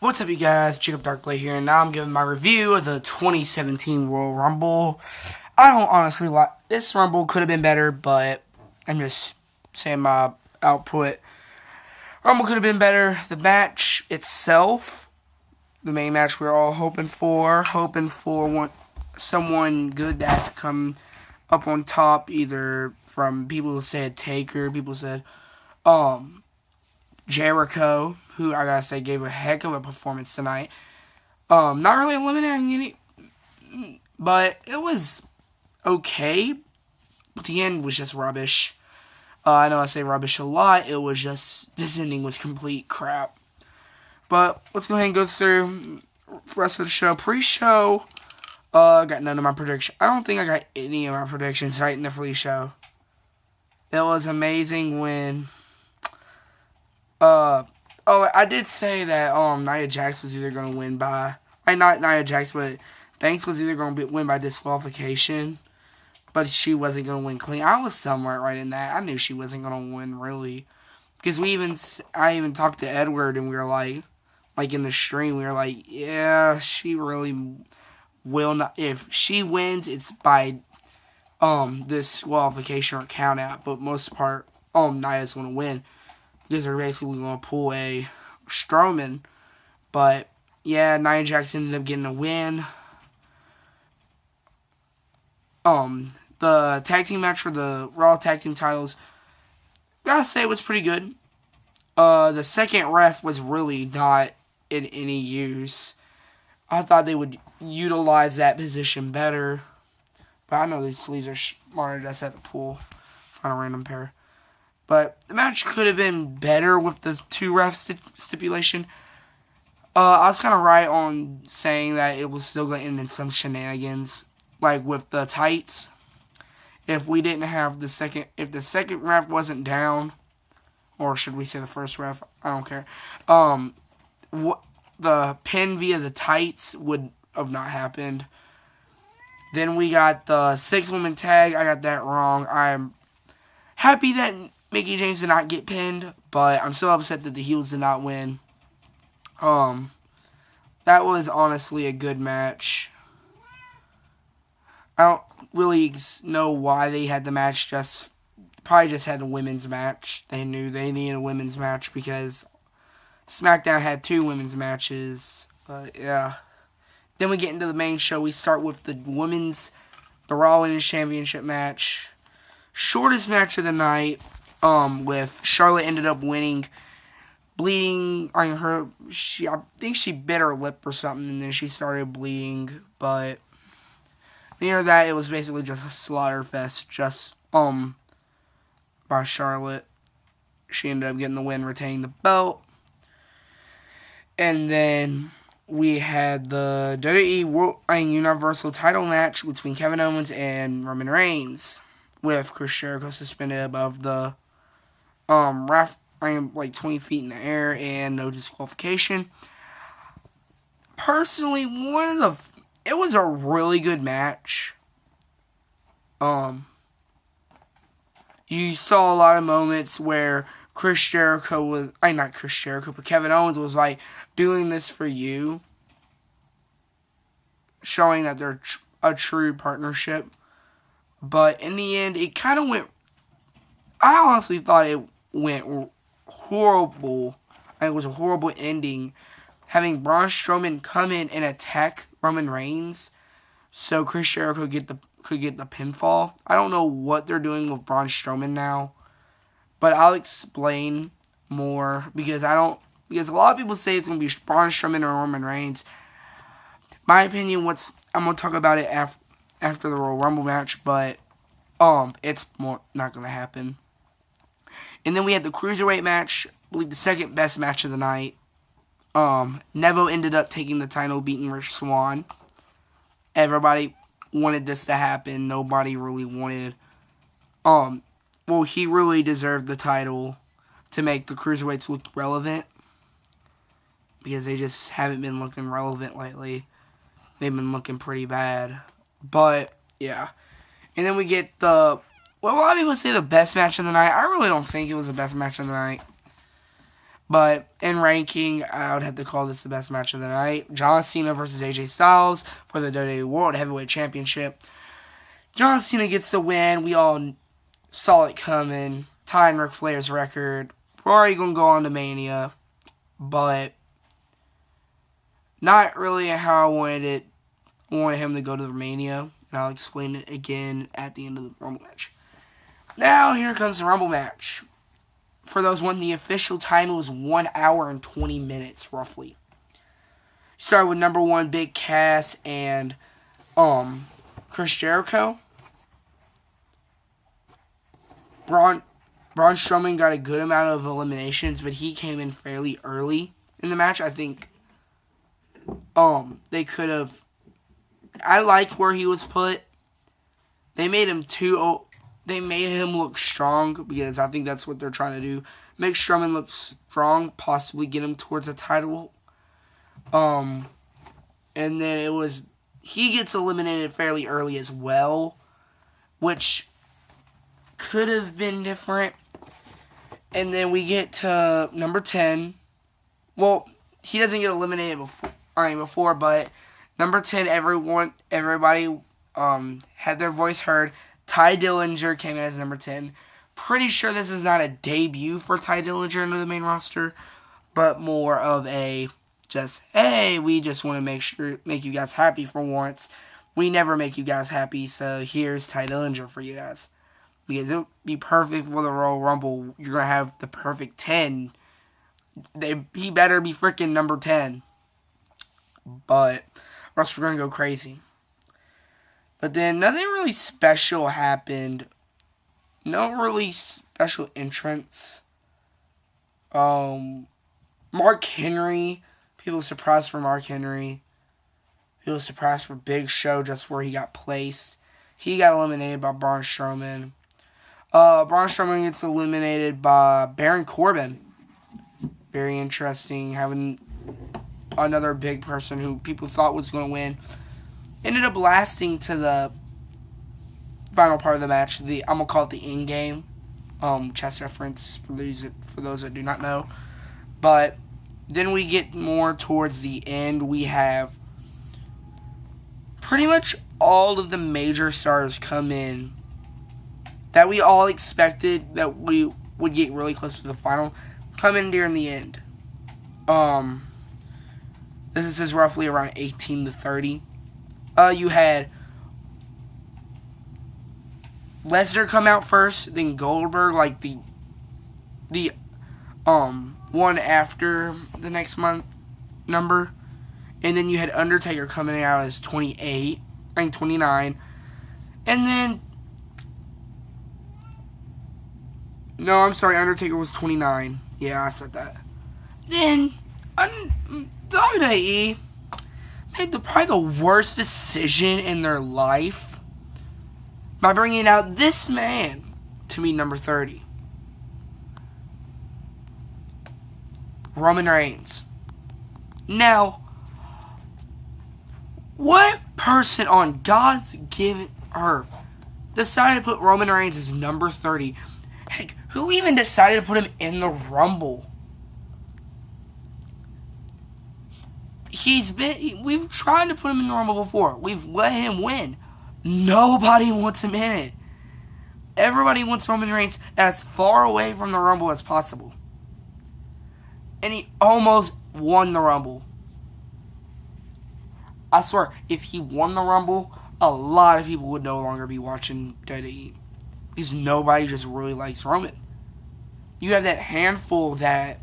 What's up, you guys? Jacob Darkblade here, and now I'm giving my review of the 2017 Royal Rumble. I don't honestly like this Rumble. Could have been better, but I'm just saying my output. Rumble could have been better. The match itself, the main match we're all hoping for someone good that to come up on top, either from people who said Taker, people said Jericho, who I gotta say gave a heck of a performance tonight. Not really eliminating any, but it was okay. But the end was just rubbish. I know I say rubbish a lot. It was just, this ending was complete crap. But let's go ahead and go through the rest of the show. Pre-show, got none of my predictions. I don't think I got any of my predictions right in the pre-show. It was amazing when I did say that Nia Jax was either going to win by, not Nia Jax, but Banks was either going to win by disqualification, but she wasn't going to win clean. I was somewhere right in that. I knew she wasn't going to win, really, because I even talked to Edward, and we were like in the stream, we were like, yeah, she really will not. If she wins, it's by disqualification or count out, but most part, Nia's going to win, because they're basically going to pull a Strowman. But yeah, Nia Jax ended up getting a win. The tag team match for the Raw tag team titles, gotta say, it was pretty good. The second ref was really not in any use. I thought they would utilize that position better, but I know these sleeves are smarter. That's at the pool on a random pair. But the match could have been better with the two ref stipulation. I was kind of right on saying that it was still going to end in some shenanigans, like with the tights. If we didn't have if the second ref wasn't down, or should we say the first ref? I don't care. The pin via the tights would have not happened. Then we got the 6-woman tag. I got that wrong. I'm happy that Mickie James did not get pinned, but I'm still upset that the heels did not win. That was honestly a good match. I don't really know why they had the match. Probably just had a women's match. They knew they needed a women's match because SmackDown had 2 women's matches. But yeah. Then we get into the main show. We start with the Raw Women's Championship match. Shortest match of the night. With Charlotte ended up winning, bleeding on her. I think she bit her lip or something, and then she started bleeding. But near that, it was basically just a slaughter fest, just by Charlotte. She ended up getting the win, retaining the belt, and then we had the WWE World Universal Title match between Kevin Owens and Roman Reigns, with Chris Jericho suspended above the like 20 feet in the air and no disqualification. Personally, it was a really good match. You saw a lot of moments where Chris Jericho was, not Chris Jericho, but Kevin Owens was like, doing this for you, showing that they're a true partnership. But in the end, it kind of went, I honestly thought it went horrible. It was a horrible ending, having Braun Strowman come in and attack Roman Reigns so Chris Jericho could get the pinfall. I don't know what they're doing with Braun Strowman now, but I'll explain more because a lot of people say it's going to be Braun Strowman or Roman Reigns. My opinion, I'm going to talk about it after the Royal Rumble match, but it's not going to happen. And then we had the Cruiserweight match, I believe the second best match of the night. Neville ended up taking the title, beating Rich Swann. Everybody wanted this to happen. Nobody really wanted. He really deserved the title to make the Cruiserweights look relevant, because they just haven't been looking relevant lately. They've been looking pretty bad. But yeah. And then we get a lot of people say the best match of the night. I really don't think it was the best match of the night. But in ranking, I would have to call this the best match of the night. John Cena versus AJ Styles for the WWE World Heavyweight Championship. John Cena gets the win. We all saw it coming. Tying Ric Flair's record. We're already going to go on to Mania. But not really how I wanted it. I wanted him to go to the Mania. And I'll explain it again at the end of the Rumble match. Now, here comes the Rumble match. For those one, the official time was 1 hour and 20 minutes, roughly. Started with number 1, Big Cass and Chris Jericho. Braun Strowman got a good amount of eliminations, but he came in fairly early in the match. I think they could have. I liked where he was put. They made him They made him look strong because I think that's what they're trying to do. Make Strowman look strong, possibly get him towards a title. And then he gets eliminated fairly early as well, which could have been different. And then we get to number 10. Well, he doesn't get eliminated before, but number 10, everybody had their voice heard. Ty Dillinger came in as number 10. Pretty sure this is not a debut for Ty Dillinger into the main roster, but more of a hey, we just want to make you guys happy for once. We never make you guys happy, so here's Ty Dillinger for you guys. Because it would be perfect for the Royal Rumble. You're going to have the perfect 10. He better be freaking number 10. But, or else we're going to go crazy. But then nothing really special happened. No really special entrance. Mark Henry. People surprised for Mark Henry. People surprised for Big Show just where he got placed. He got eliminated by Braun Strowman. Braun Strowman gets eliminated by Baron Corbin. Very interesting. Having another big person who people thought was going to win. Ended up lasting to the final part of the match. I'm going to call it the in-game. Chess reference for those that do not know. But then we get more towards the end. We have pretty much all of the major stars come in that we all expected that we would get really close to the final. Come in during the end. This is roughly around 18 to 30. You had Lesnar come out first, then Goldberg, like the one after the next month number, and then you had Undertaker coming out as 28, I think 29, and then no, I'm sorry, Undertaker was 29. Yeah, I said that. Then WWE made probably the worst decision in their life by bringing out this man to be number 30. Roman Reigns. Now, what person on God's given earth decided to put Roman Reigns as number 30? Heck, who even decided to put him in the Rumble? We've tried to put him in the Rumble before. We've let him win. Nobody wants him in it. Everybody wants Roman Reigns as far away from the Rumble as possible. And he almost won the Rumble. I swear, if he won the Rumble, a lot of people would no longer be watching WWE. Because nobody just really likes Roman. You have that handful that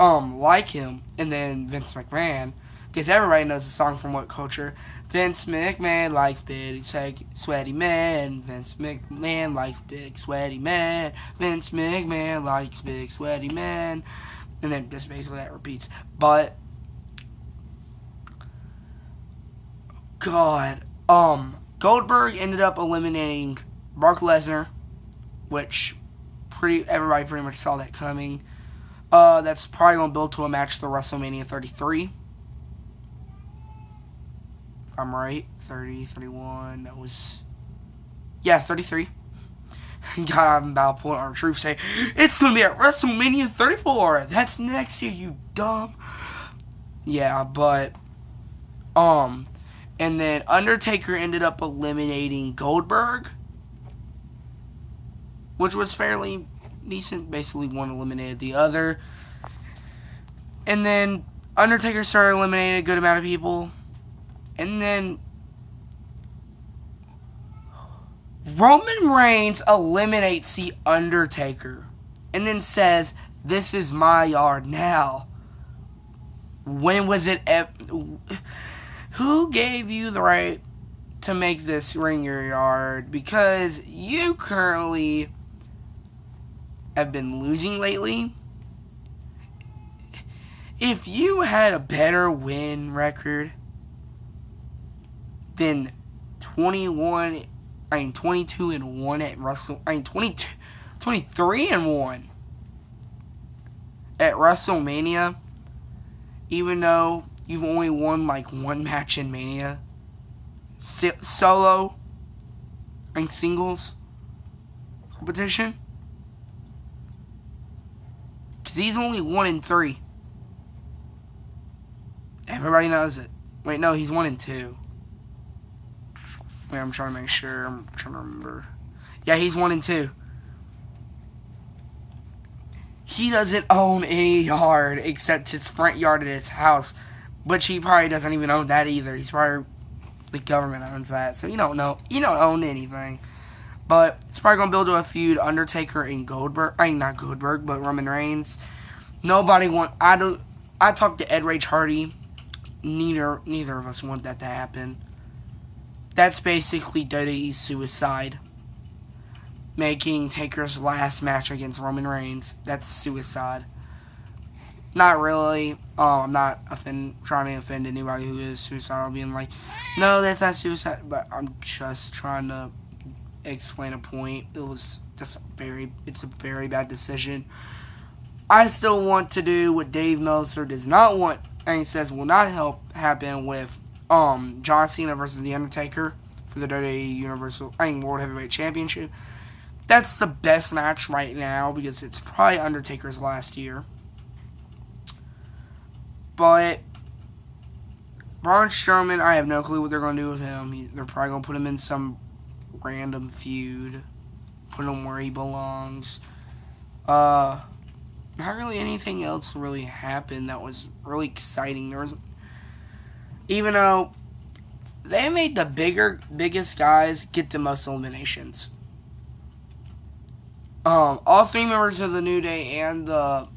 like him, and then Vince McMahon, because everybody knows the song from What Culture. Vince McMahon likes big sweaty men. Vince McMahon likes big sweaty men. Vince McMahon likes big sweaty men. And then just basically that repeats. But God, Goldberg ended up eliminating Brock Lesnar, which everybody pretty much saw that coming. That's probably going to build to a match to WrestleMania 33. If I'm right. 30, 31. That was... Yeah, 33. God, I'm about to pull our truth say, it's going to be at WrestleMania 34. That's next year, you dumb. Yeah, but, and then Undertaker ended up eliminating Goldberg, which was fairly decent. Basically, one eliminated the other. And then Undertaker started eliminating a good amount of people. And then Roman Reigns eliminates the Undertaker. And then says, this is my yard now. When was it? Who gave you the right to make this ring your yard? Because you currently have been losing lately. If you had a better win record than 22-1 at 23-1 at WrestleMania, even though you've only won like one match in Mania, solo and singles competition, because he's only 1-3. Everybody knows it. Wait, no, he's 1-2. Wait, I'm trying to make sure. I'm trying to remember. Yeah, he's 1-2. He doesn't own any yard except his front yard at his house, which he probably doesn't even own that either. He's probably, the government owns that, so you don't know. You don't own anything. But it's probably gonna build to a feud. Undertaker and Goldberg. Not Goldberg, but Roman Reigns. Nobody want. I talked to Ed Rage Hardy. Neither of us want that to happen. That's basically WWE's suicide. Making Taker's last match against Roman Reigns. That's suicide. Not really. I'm not trying to offend anybody who is suicidal, being like, no, that's not suicide. But I'm just trying to explain a point. It was just it's a very bad decision. I still want to do what Dave Meltzer does not want, and he says will not happen with John Cena versus The Undertaker for the WWE World Heavyweight Championship. That's the best match right now because it's probably Undertaker's last year. But Braun Strowman, I have no clue what they're going to do with him. They're probably going to put him in some random feud, put him where he belongs. Not really anything else really happened that was really exciting. There was, even though they made the biggest guys get the most eliminations. All three members of the New Day and the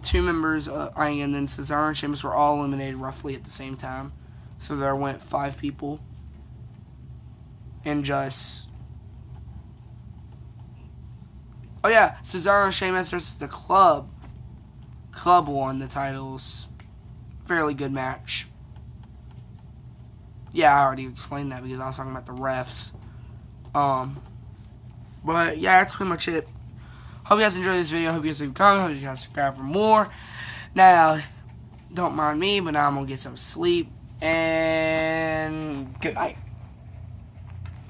two members, and then Cesaro and Sheamus were all eliminated roughly at the same time. So there went 5 people. And just... Oh yeah, Cesaro and Sheamus versus the Club. Club won the titles. Fairly good match. Yeah, I already explained that because I was talking about the refs. But yeah, that's pretty much it. Hope you guys enjoyed this video. Hope you guys leave a comment. Hope you guys subscribe for more. Now, don't mind me, but now I'm going to get some sleep. And good night.